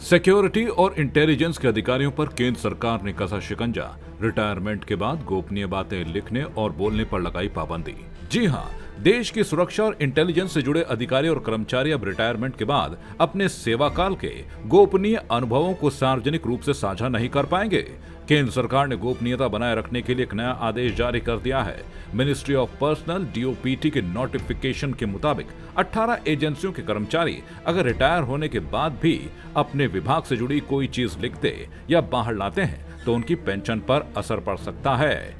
Security और intelligence के अधिकारियों पर केंद्र सरकार ने कसा शिकंजा। रिटायरमेंट के बाद गोपनीय बातें लिखने और बोलने पर लगाई पाबंदी। जी हां, देश की सुरक्षा और इंटेलिजेंस से जुड़े अधिकारी और कर्मचारी अब रिटायरमेंट के बाद अपने सेवाकाल के गोपनीय अनुभवों को सार्वजनिक रूप से साझा नहीं कर पाएंगे। केंद्र सरकार ने गोपनीयता बनाए रखने के लिए एक नया आदेश जारी कर दिया है। मिनिस्ट्री ऑफ पर्सनल डीओपीटी के नोटिफिकेशन के मुताबिक 18 एजेंसियों के कर्मचारी अगर रिटायर होने के बाद भी अपने विभाग से जुड़ी कोई चीज लिखते या बाहर लाते हैं तो उनकी पेंशन पर असर पड़ सकता है,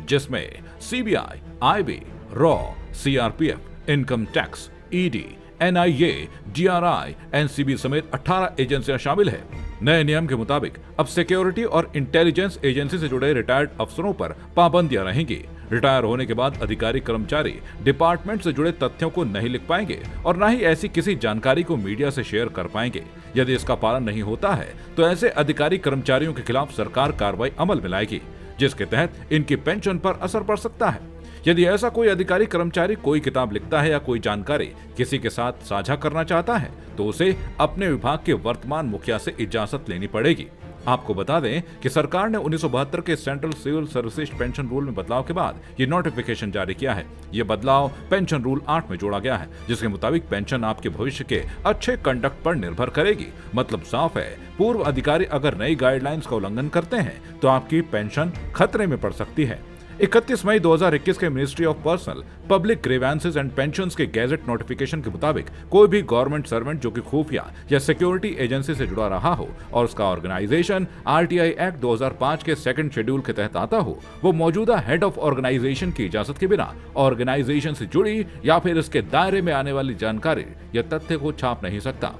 जिसमें CBI, IB, raw, CRPF, income tax, ED, NIA, DRI, NCB समेत 18 एजेंसियां शामिल है। नए नियम के मुताबिक अब सिक्योरिटी और इंटेलिजेंस एजेंसी से जुड़े रिटायर्ड अफसरों पर पाबंदियां रहेंगी। रिटायर होने के बाद अधिकारी कर्मचारी डिपार्टमेंट से जुड़े तथ्यों को नहीं लिख पाएंगे और न ही ऐसी किसी जानकारी को मीडिया से शेयर कर पाएंगे। यदि इसका पालन नहीं होता है तो ऐसे अधिकारी कर्मचारियों के खिलाफ सरकार कार्रवाई अमल में लाएगी, जिसके तहत इनकी पेंशन पर असर पड़ सकता है। यदि ऐसा कोई अधिकारी कर्मचारी कोई किताब लिखता है या कोई जानकारी किसी के साथ साझा करना चाहता है तो उसे अपने विभाग के वर्तमान मुखिया से इजाजत लेनी पड़ेगी। आपको बता दें कि सरकार ने 1972 के central civil services pension rule में बदलाव के बाद ये नोटिफिकेशन जारी किया है। ये बदलाव पेंशन रूल 8 में जोड़ा गया है, जिसके मुताबिक पेंशन आपके भविष्य के अच्छे कंडक्ट पर निर्भर करेगी। मतलब साफ है, पूर्व अधिकारी अगर नई गाइडलाइंस का उल्लंघन करते हैं तो आपकी पेंशन खतरे में पड़ सकती है। 31 मई 2021 के ministry of personnel public grievances and pensions के गैजेट नोटिफिकेशन के मुताबिक कोई भी गवर्नमेंट सर्वेंट जो कि खुफिया या सिक्योरिटी एजेंसी से जुड़ा रहा हो और उसका ऑर्गेनाइजेशन आरटीआई एक्ट 2005 के सेकंड शेड्यूल के तहत आता हो, वो मौजूदा हेड ऑफ ऑर्गेनाइजेशन की इजाजत के बिना ऑर्गेनाइजेशन से जुड़ी या फिर इसके दायरे में आने वाली जानकारी या तथ्य को छाप नहीं सकता।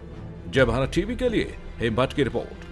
जय भारत टीवी के लिए हेम भट्ट की रिपोर्ट।